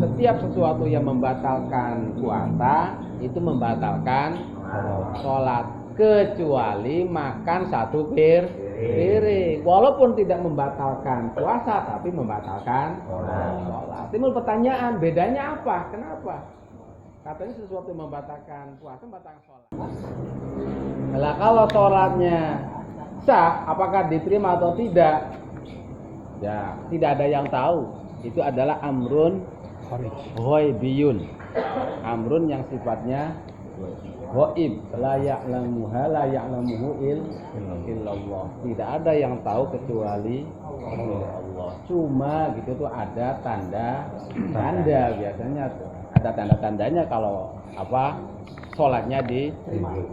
setiap sesuatu yang membatalkan puasa itu membatalkan sholat, kecuali makan satu piring. Walaupun tidak membatalkan puasa, tapi membatalkan sholat. Timbul pertanyaan, bedanya apa? Kenapa? Katanya sesuatu yang membatalkan puasa, membatalkan sholat. Nah, kalau sholatnya sah, apakah diterima atau tidak? Ya, tidak ada yang tahu. Itu adalah amrun ghaibiyun. Amrun yang sifatnya ghaib, la ya'lamuha la ya'lamuhu illallah. Tidak ada yang tahu kecuali Allah. Cuma gitu tuh ada tanda biasanya tuh. Ada tanda-tandanya kalau sholatnya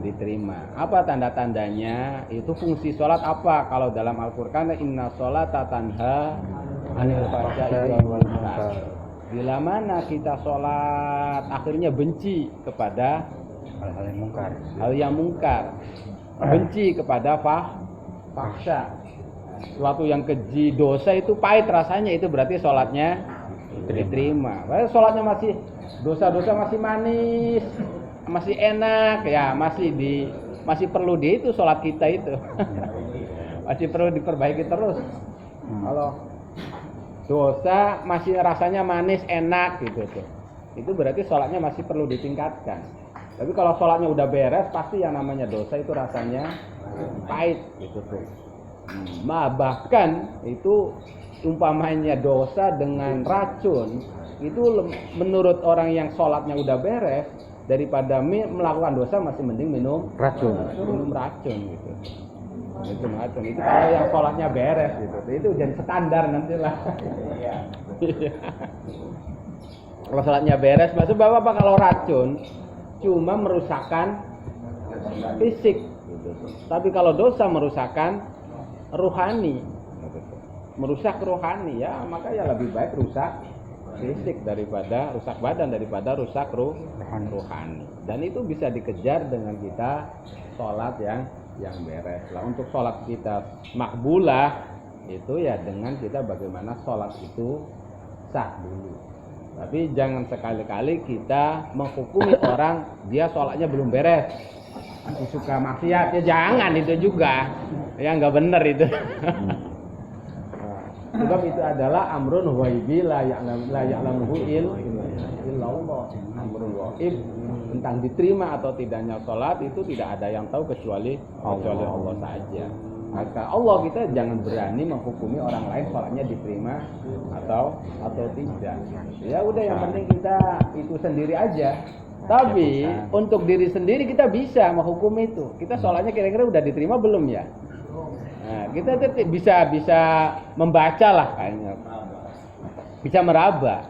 diterima. Apa tanda-tandanya? Itu fungsi sholat apa? Kalau dalam Al-Qur'an inna sholata tanha 'anil fahsya'i wal munkar. Bila mana kita sholat akhirnya benci kepada hal yang mungkar, benci kepada fahsya, suatu yang keji, dosa itu pahit rasanya, itu berarti sholatnya diterima. Kalau sholatnya masih dosa-dosa masih manis, masih enak, ya masih perlu itu sholat kita itu masih perlu diperbaiki terus. Kalau dosa masih rasanya manis, enak gitu tuh, itu berarti sholatnya masih perlu ditingkatkan. Tapi kalau sholatnya udah beres, pasti yang namanya dosa itu rasanya pahit gitu tuh. Bahkan itu umpamanya dosa dengan racun, itu menurut orang yang sholatnya udah beres, daripada melakukan dosa masih mending minum racun gitu. Itu racun. Itu kalau yang sholatnya beres gitu. Itu jadi standar nantilah. Kalau sholatnya beres, maksud apa kalau racun cuma merusakkan fisik gitu. Tapi kalau dosa merusakkan ruhani, merusak rohani, ya maka ya lebih baik rusak fisik daripada rusak badan daripada rusak rohani. Dan itu bisa dikejar dengan kita sholat yang beres. Lah untuk sholat kita makbulah itu ya dengan kita bagaimana sholat itu sah dulu. Tapi jangan sekali-kali kita menghukumi orang dia sholatnya belum beres, masih suka maksiat, ya jangan itu juga, ya nggak benar itu. Sebab itu adalah amrun ghaibi la ya'lamuhu illallah. Amrun ghaib tentang diterima atau tidaknya sholat itu tidak ada yang tahu kecuali Allah saja. Maka Allah kita jangan berani menghukumi orang lain sholatnya diterima atau tidak. Ya udah, yang penting kita itu sendiri aja. Tapi untuk diri sendiri kita bisa menghukum itu. Kita sholatnya kira-kira udah diterima belum ya? Nah, kita bisa membaca lah kayaknya, bisa meraba.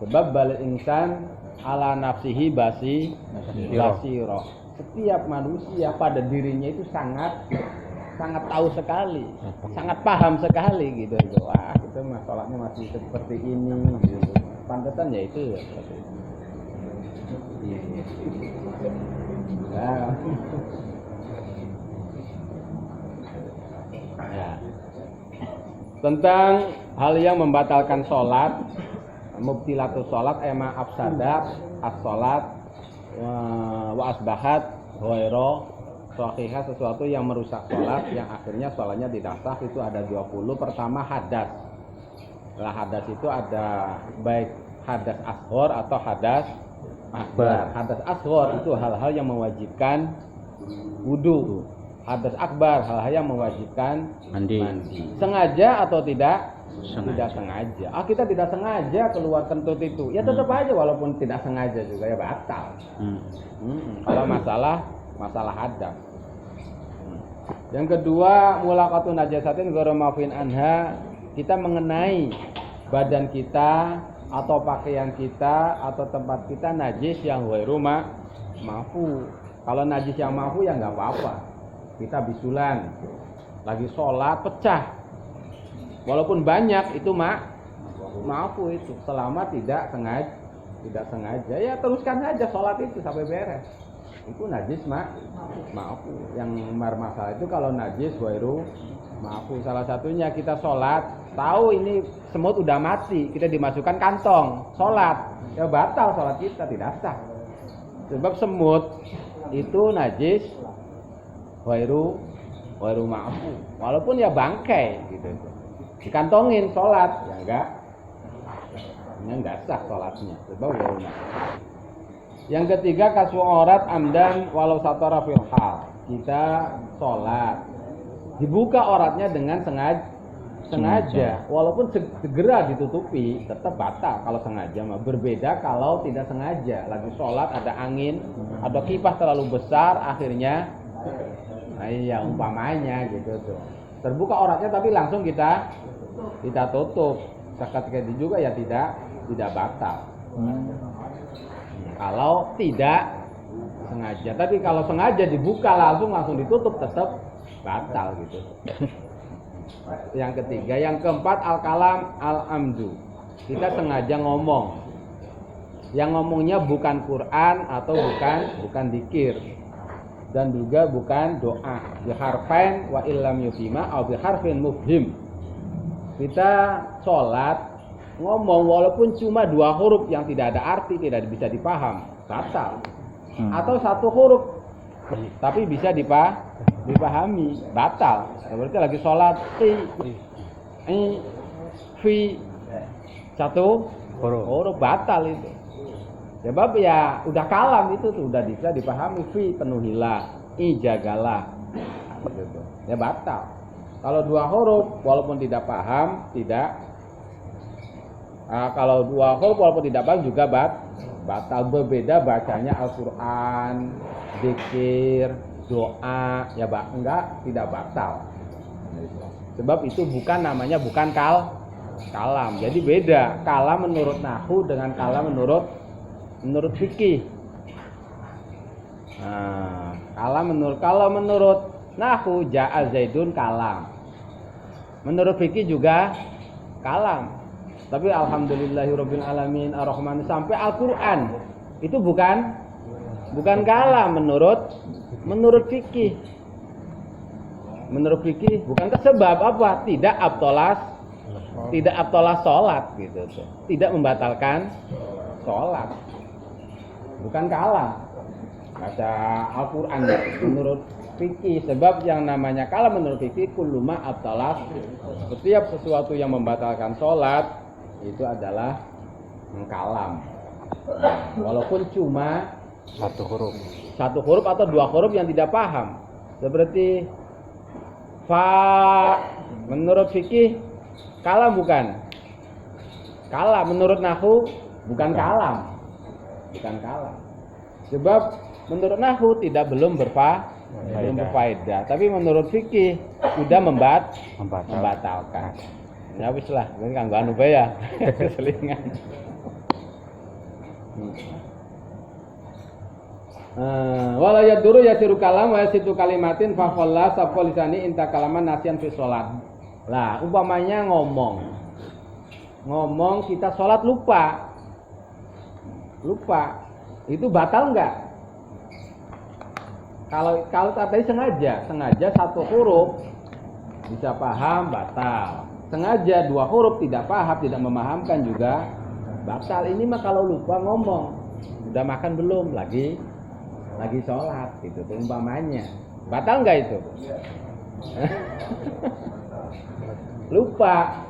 Sebab bal insan ala nafsihi basiro. Setiap manusia pada dirinya itu sangat tahu sekali, sangat paham sekali gitu. Wah, kita masalahnya masih seperti ini gitu. Pantesan ya itu ya. Nah. Ya. Tentang hal yang membatalkan sholat, mubtilatus sholat, afsadat as-sholat wa asbahat ghaira shahihah, sesuatu yang merusak sholat yang akhirnya sholatnya tidak sah, itu ada 20. Pertama hadas. Nah, hadas itu ada baik hadas asghar atau hadas akbar. Hadas asghar itu hal-hal yang mewajibkan wudu. Hadas akbar hal-hal yang mewajibkan mandi. Sengaja atau tidak? Tidak sengaja. Kita tidak sengaja keluar kentut itu, ya tetap aja walaupun tidak sengaja juga ya batal. Kalau masalah hadas. Yang kedua, mulaqatun najasatin ghairu mafin anha, kita mengenai badan kita atau pakaian kita atau tempat kita najis yang ghairu mafu. Kalau najis yang mafu ya nggak apa-apa. Kita bisulan lagi sholat pecah, walaupun banyak itu mafu itu, selama tidak sengaja ya teruskan aja sholat itu sampai beres. Itu najis mafu. Yang bermasalah itu kalau najis ghairu mafu. Salah satunya kita sholat tahu ini semut udah mati, kita dimasukkan kantong, sholat, ya batal sholat kita, tidak sah. Sebab semut itu najis, wairu ma'fu, walaupun ya bangkai gitu, dikantongin sholat, ya enggak sah sholatnya. Sebab wairu ma'fu. Yang ketiga kasfu aurat amdan walau satara fil hal. Kita sholat, dibuka auratnya dengan sengaja, walaupun segera ditutupi tetap batal kalau sengaja. Berbeda kalau tidak sengaja, lagi sholat ada angin, ada kipas terlalu besar, akhirnya nah iya umpamanya gitu tuh, terbuka auratnya tapi langsung kita tutup, seketika itu juga ya tidak batal. Kalau tidak sengaja, tapi kalau sengaja dibuka langsung ditutup tetap batal gitu. Yang ketiga, yang keempat al-kalam al-amdu. Kita sengaja ngomong. Yang ngomongnya bukan Quran atau bukan dzikir. Dan juga bukan doa. Biharfain wa illam yufima atau biharfin mufhim. Kita sholat ngomong walaupun cuma 2 huruf yang tidak ada arti, tidak bisa dipaham, batal. Atau 1 huruf tapi bisa dipahami, batal. Berarti lagi sholat fi 1 huruf batal itu. Sebab ya udah kalam itu tuh, udah bisa dipahami, fi penuhilah, jagalah gitu. Ya batal. Kalau 2 huruf walaupun tidak paham, kalau 2 huruf walaupun tidak paham juga batal. Berbeda bacanya Al-Quran, zikir, doa, ya tidak batal. Sebab itu namanya bukan kalam. Jadi beda kalam menurut nahwu dengan kalam menurut fikih. Nah, kalau menurut nahwu ja'a zaidun kalam. Menurut fikih juga kalam. Tapi alhamdulillahirabbil alamin arrahman sampai Al-Qur'an itu bukan kalam menurut fikih. Menurut fikih bukan sebab apa? Tidak abtolas salat gitu tuh. Tidak membatalkan salat. Bukan kalam. Baca Al-Qur'an menurut fikih, sebab yang namanya kalam menurut fikih kullu ma abtalas, setiap sesuatu yang membatalkan salat itu adalah kalam. Walaupun cuma 1 huruf atau 2 huruf yang tidak paham. Seperti fa menurut fikih kalam bukan? Kalam menurut nahwu bukan kalam. Sebab menurut nahwu belum berfaedah. Tapi menurut fikih sudah membatalkan. Ya wis lah, ini kanggo anu bae ya. Keselingan. Wala yaduru yasiru kalam wa yasitu kalimatin fa khalla safal lisani inta kalaman nasian fi sholat. Lah, umpamanya ngomong kita sholat lupa. Itu batal enggak? Kalau tadi sengaja 1 huruf bisa paham, batal. Sengaja 2 huruf tidak paham, tidak memahamkan juga batal. Ini mah kalau lupa ngomong, udah makan belum, lagi sholat gitu tuh umpamanya, batal nggak itu? Lupa.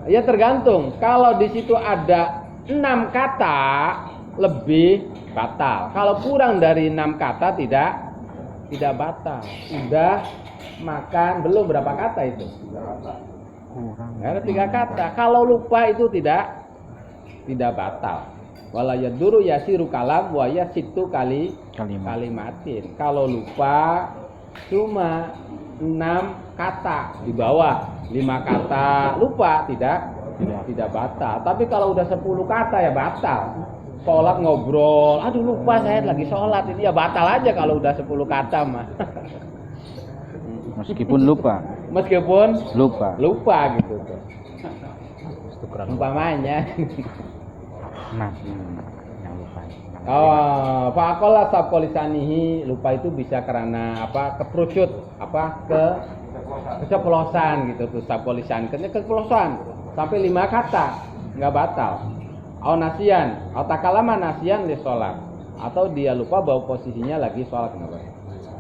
Ya tergantung. Kalau di situ ada 6 kata lebih batal. Kalau kurang dari 6 kata tidak batal. Sudah makan belum berapa kata itu? Ada 3 kata. Kalau lupa itu tidak batal. Wala yaduru yasiru kalam wa yasitu kalimatin. Kalau lupa cuma 6 kata di bawah 5 kata lupa tidak batal. Tapi kalau udah 10 kata ya batal. Sholat ngobrol, aduh lupa saya lagi sholat, ini ya batal aja kalau udah 10 kata mah. Meskipun lupa gitu tuh. Umpamanya. Nah, yang lupa. Faqala sabqalisanihi, lupa itu bisa karena apa? Keperucut, keceplosan gitu tuh sapolisan keceplosan sampai 5 kata nggak batal. Au nasian, au takalama nasian li sholat, atau dia lupa bahwa posisinya lagi sholat nggak boleh.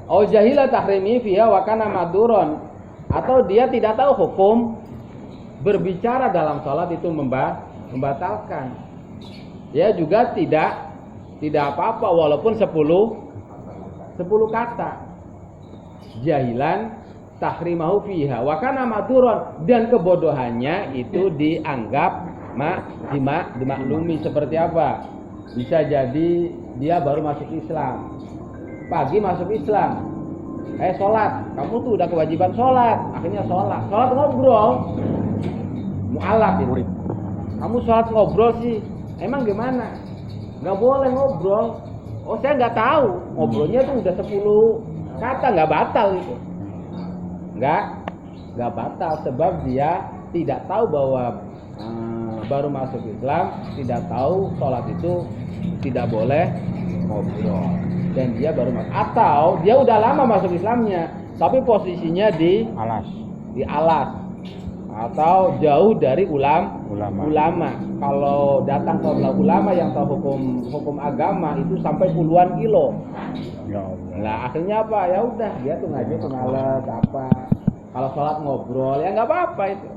Au jahila tahrimi fiha wa kana madhuron, atau dia tidak tahu hukum berbicara dalam sholat itu membatalkan. Dia juga tidak apa-apa walaupun 10 kata. Jahilan tahrimahu fiha wa kana madhuron, dan kebodohannya itu dianggap dimaklumi. Seperti apa? Bisa jadi dia baru masuk Islam, pagi masuk Islam, sholat, kamu tuh udah kewajiban sholat, akhirnya sholat ngobrol, mu'alaf itu. Kamu sholat ngobrol sih, emang gimana? Nggak boleh ngobrol. Oh saya nggak tahu, ngobrolnya tuh udah 10 kata, nggak batal itu. Nggak batal sebab dia tidak tahu bahwa baru masuk Islam, tidak tahu sholat itu tidak boleh ngobrol, dan dia baru masuk. Atau dia udah lama masuk Islamnya tapi posisinya di alas atau jauh dari ulama. Kalau datang ke ulama yang tahu hukum agama itu sampai puluhan kilo. Nah akhirnya apa? Ya udah dia tuh ngaji pengales apa. Kalau sholat ngobrol ya nggak apa-apa itu.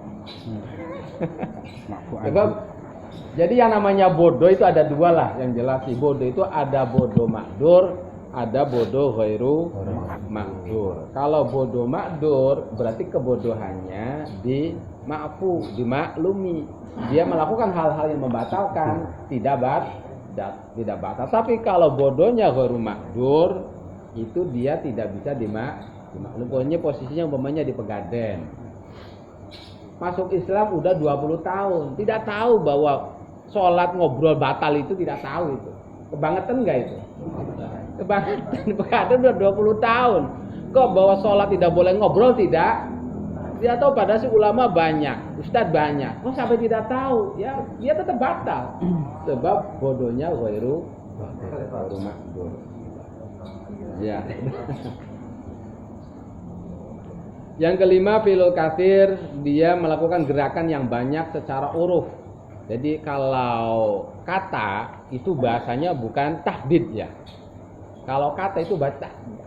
Jadi yang namanya bodoh itu ada dua lah yang jelas sih. Bodoh itu ada bodoh makdur, ada bodoh ghairu makdur. Kalau bodoh makdur berarti kebodohannya dimaklumi. Dia melakukan hal-hal yang membatalkan, tidak batal. Tapi kalau bodohnya ghairu makdur itu dia tidak bisa dimaklumi. Pokoknya posisinya umpamanya di Pegadaian. Masuk Islam udah 20 tahun, tidak tahu bahwa sholat ngobrol batal itu, tidak tahu itu. Kebangetan enggak itu? Kebangetan. Pegadaian udah 20 tahun. Kok bahwa sholat tidak boleh ngobrol tidak? Dia tahu padahal si ulama banyak, ustadz banyak. Kok sampai tidak tahu? Ya dia tetap batal. Sebab bodohnya ghairu makdur. Ya. Yang kelima, filul katsir, dia melakukan gerakan yang banyak secara uruf. Jadi kalau kata itu bahasanya bukan tahdid ya. Kalau kata itu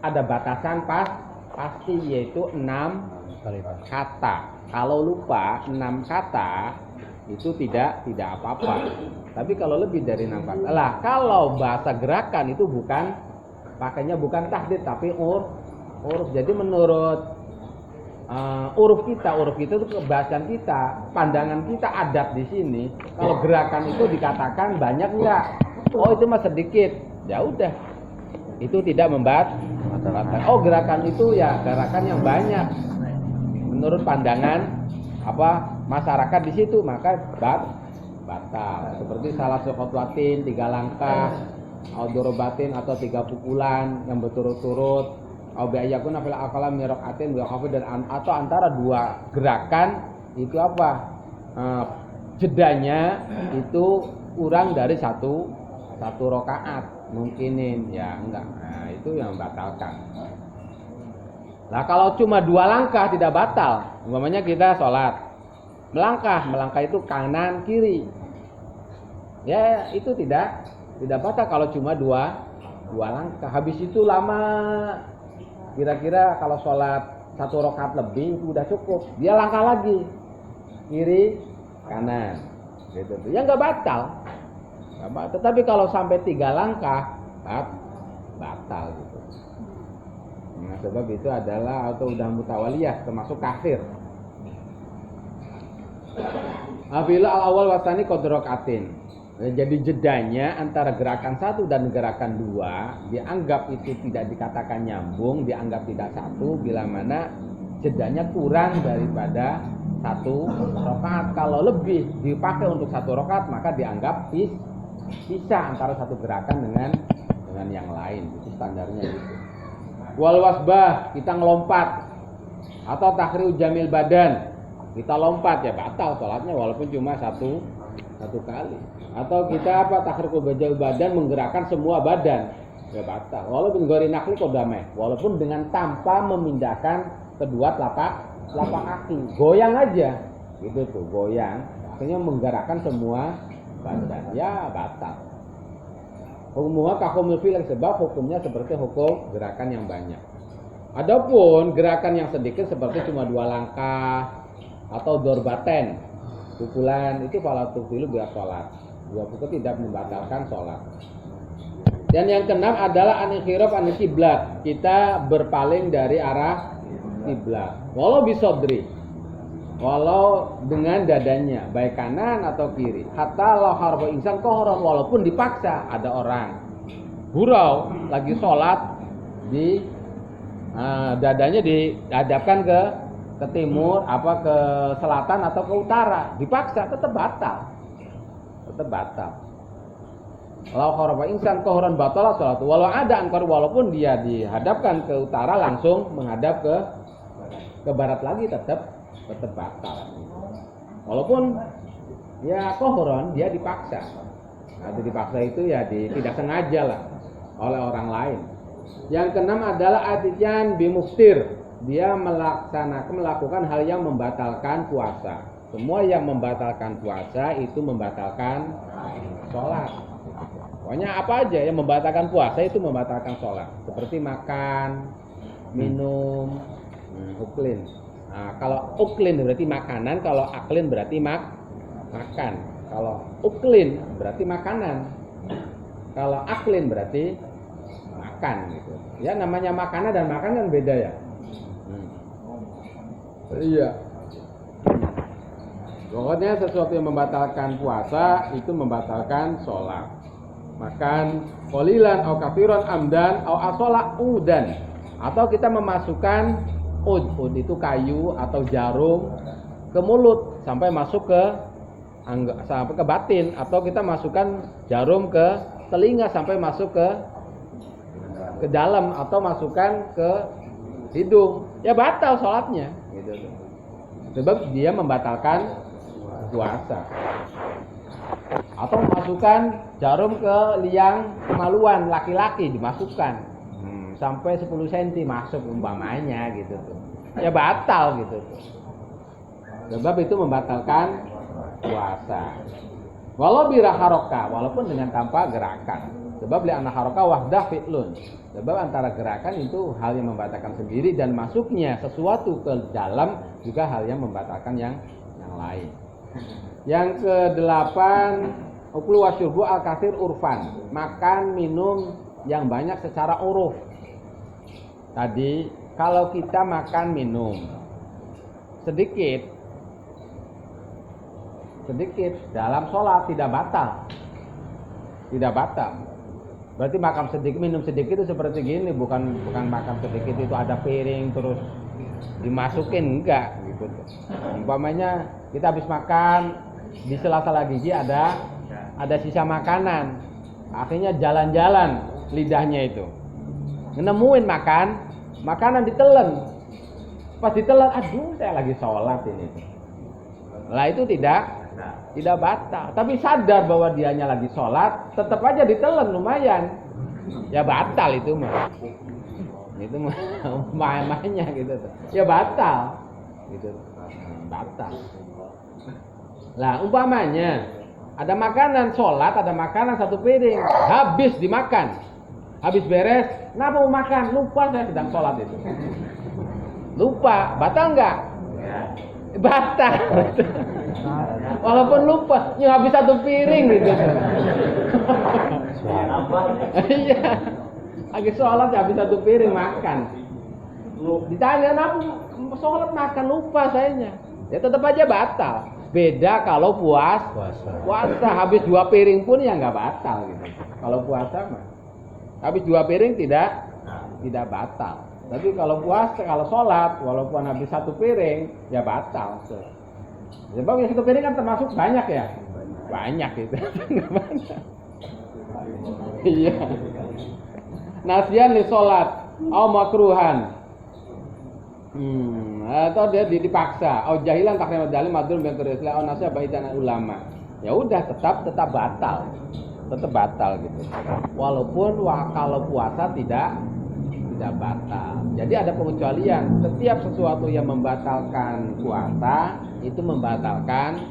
ada batasan pasti, yaitu 6 kata. Kalau lupa 6 kata itu tidak apa-apa. Tapi kalau lebih dari 6 kata. Lah kalau bahasa gerakan itu pakainya bukan tahdid tapi uruf. Jadi menurut uruf kita itu kebahasan kita, pandangan kita, adat di sini. Kalau gerakan itu dikatakan banyak enggak? Oh itu mah sedikit. Ya udah, itu tidak membatalkan. Oh gerakan itu ya gerakan yang banyak. Menurut pandangan masyarakat di situ maka batal. Seperti salah khotwatin 3 langkah, audorobatin atau 3 pukulan yang berturut-turut. Auyakun afil akalam miraqatin wa khafid, dan atau antara 2 gerakan itu jedanya itu kurang dari satu rakaat, mungkinin ya enggak. Nah itu yang membatalkan. Nah kalau cuma 2 langkah tidak batal. Umpamanya kita sholat melangkah itu kanan kiri, ya itu tidak batal kalau cuma 2 langkah. Habis itu lama. Kira-kira kalau sholat 1 rakaat lebih itu udah cukup. Dia langkah lagi kiri kanan, gitu. Ya nggak batal. Tetapi kalau sampai 3 langkah batal gitu. Nah, sebab itu adalah atau udah mutawaliyah, termasuk kafir. Apabila al-awwal wasani qadrokatin. Jadi jedanya antara gerakan 1 dan gerakan 2 dianggap itu tidak dikatakan nyambung, dianggap tidak satu bila mana jedanya kurang daripada 1 rakaat. Kalau lebih dipakai untuk 1 rakaat maka dianggap pisah antara satu gerakan dengan yang lain. Itu standarnya gitu. Wal wasbah, kita ngelompat, atau takhriu jamil badan, kita lompat ya batal sholatnya walaupun cuma satu kali. Atau kita takhriu jamil badan, menggerakkan semua badan ya batal walaupun gori nakli kodameh, walaupun dengan tanpa memindahkan kedua telapak telapak kaki, goyang aja, gitu tuh, goyang, akhirnya menggerakkan semua badan, ya batal. Hukumnya kakumul fi'il, sebab hukumnya seperti hukum gerakan yang banyak. Adapun gerakan yang sedikit seperti cuma 2 langkah atau dorbaten, pukulan, itu fala tubtilu biha sholat. 2 pukul tidak membatalkan sholat. Dan yang keenam adalah al-inhiraf anil kiblat, kita berpaling dari arah kiblat. Walau bisodri, walau dengan dadanya, baik kanan atau kiri. Hatta law harba insan kohron, walaupun dipaksa. Ada orang gurau lagi sholat, di dadanya dihadapkan ke timur, ke selatan atau ke utara, dipaksa, tetap batal. Tetap batal. Law harba insan kohron batalah sholat. Walau ada angkor, walaupun dia dihadapkan ke utara, langsung menghadap ke barat lagi, tetap batal. Walaupun ya kohron, dia dipaksa. Nah, dipaksa itu ya tidak sengaja lah oleh orang lain. Yang keenam adalah atityan bimuftir, dia melakukan hal yang membatalkan puasa. Semua yang membatalkan puasa itu membatalkan sholat. Pokoknya apa aja yang membatalkan puasa itu membatalkan sholat. Seperti makan, minum, uklin. Nah, kalau uklin berarti makanan, kalau aklin berarti makan. Kalau uklin berarti makanan. Kalau aklin berarti makan gitu. Ya namanya makanan dan makan kan beda ya. Iya. Pokoknya sesuatu yang membatalkan puasa itu membatalkan sholat. Makan qalilan au katsiran amdan au asola udan, atau kita memasukkan ud itu kayu atau jarum ke mulut sampai masuk sampai ke batin, atau kita masukkan jarum ke telinga sampai masuk ke dalam, atau masukkan ke hidung, ya batal sholatnya gitu. Sebab dia membatalkan puasa. Atau memasukkan jarum ke liang kemaluan laki-laki, dimasukkan sampai 10 cm masuk umpamanya gitu tuh, ya batal gitu tuh. Sebab itu membatalkan puasa. Walau bira haroka, walaupun dengan tanpa gerakan. Sebab li anna haroka wahdah fi'lun. Sebab antara gerakan itu hal yang membatalkan sendiri, dan masuknya sesuatu ke dalam juga hal yang membatalkan yang lain. Yang kedelapan, uklu wasyurbu al-katsir urfan, makan minum yang banyak secara uruf. Tadi kalau kita makan minum sedikit dalam sholat tidak batal. Berarti makan sedikit, minum sedikit itu seperti gini, bukan makan sedikit itu ada piring terus dimasukin, enggak gitu. Umpamanya kita habis makan, di sela-sela gigi ada sisa makanan, akhirnya jalan-jalan lidahnya itu nemuin makanan ditelen, pas ditelen, aduh saya lagi sholat ini, lah itu tidak batal. Tapi sadar bahwa dianya lagi sholat, tetap aja ditelen, lumayan, ya batal itu mah mainnya gitu, ya batal gitu, batal. Lah umpamanya ada makanan sholat, ada makanan satu piring, habis dimakan, habis beres, kenapa mau makan? Lupa saya sedang sholat itu. Lupa, batal enggak? Batal. Walaupun lupa, ya habis satu piring gitu. Iya, lagi sholat ya habis satu piring makan. Ditanya kenapa sholat makan, lupa sayanya. Ya tetap aja batal. Beda kalau puasa habis 2 piring pun ya nggak batal gitu. Kalau puasa mah habis 2 piring tidak batal. Tapi kalau puasa, kalau sholat walaupun habis 1 piring ya batal. Sebab yang 1 piring kan termasuk banyak ya, banyak gitu. Nggak banyak. Iya. Nasyan li sholat, au makruhan. Atau dia dipaksa, oh jahilan takrimat dalim madul yang kerislah, oh nasya baitan ulama. Ya udah tetap batal gitu. Walaupun kalau puasa tidak tidak batal. Jadi ada pengecualian. Setiap sesuatu yang membatalkan puasa itu membatalkan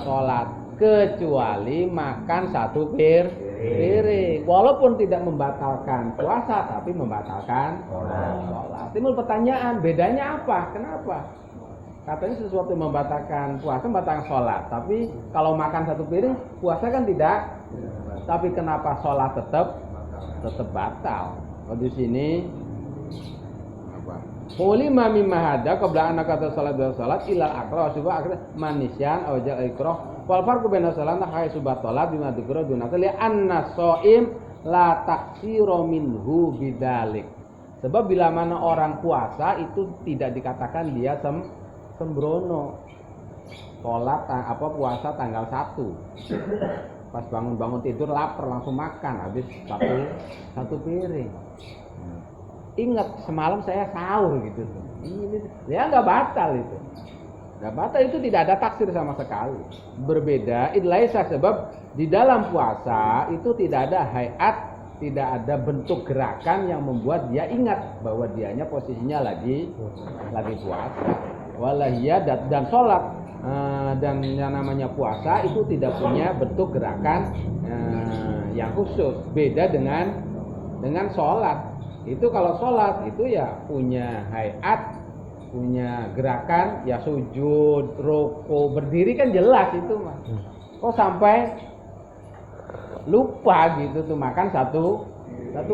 sholat, kecuali makan satu piring. Walaupun tidak membatalkan puasa, tapi membatalkan sholat. Timbul pertanyaan, bedanya apa? Kenapa? Katanya sesuatu yang membatalkan puasa, membatalkan sholat. Tapi kalau makan satu piring, puasa kan tidak. Tapi kenapa sholat tetap batal? Oh, di sini apa? Ulima mimma hada qabla an kata salat wa salat ilal aqra subha akhir manisyan aw jal ikrah wal farqu baina salana hay subha talab bima dzikra dunaka li anna shaim la taksiru minhu bidzalik. Sebab bila mana orang puasa itu tidak dikatakan dia sembrono. Salat puasa tanggal 1. Pas bangun tidur lapar langsung makan, habis satu piring. Ingat semalam saya sahur gitu. Ini ya nggak batal itu. Nggak batal itu, tidak ada taksir sama sekali. Berbeda idlaisa, sebab di dalam puasa itu tidak ada hayat, tidak ada bentuk gerakan yang membuat dia ingat bahwa dianya posisinya lagi puasa. Walahiyah dan sholat dan yang namanya puasa itu tidak punya bentuk gerakan yang khusus. Beda dengan sholat. Itu kalau sholat itu ya punya hayat, punya gerakan, ya sujud, ruku, berdiri kan jelas itu mas. Kok sampai lupa gitu tuh makan satu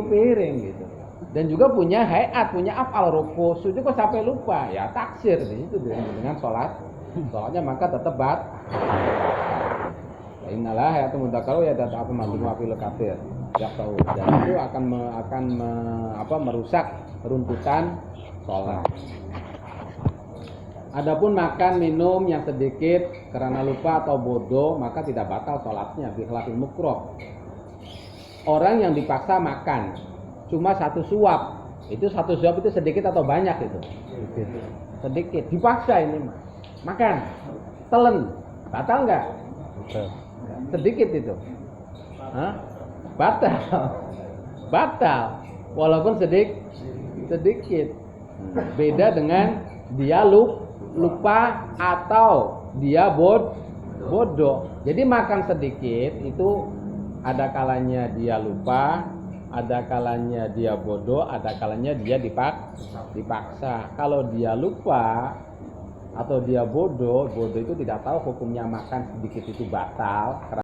piring gitu. Dan juga punya hayat, punya afal, ruku, sujud, kok sampai lupa, ya taksir di situ dengan sholatnya maka tetap Innalah hayatu mudakaru ya data apa mandu mafil kafir. Ya tahu. Dan itu akan merusak runtutan sholat. Adapun makan minum yang sedikit karena lupa atau bodoh maka tidak batal sholatnya. Bikhlafil mukroh. Orang yang dipaksa makan cuma satu suap. Itu satu suap itu sedikit atau banyak itu? Sedikit. Dipaksa ini mas. Makan, telan, batal nggak? Sedikit itu, batal, walaupun sedikit. Beda dengan dia lupa atau dia bodoh. Jadi makan sedikit itu ada kalanya dia lupa, ada kalanya dia bodoh, ada kalanya dia dipaksa. Kalau dia lupa atau dia bodoh itu tidak tahu hukumnya makan sedikit itu batal.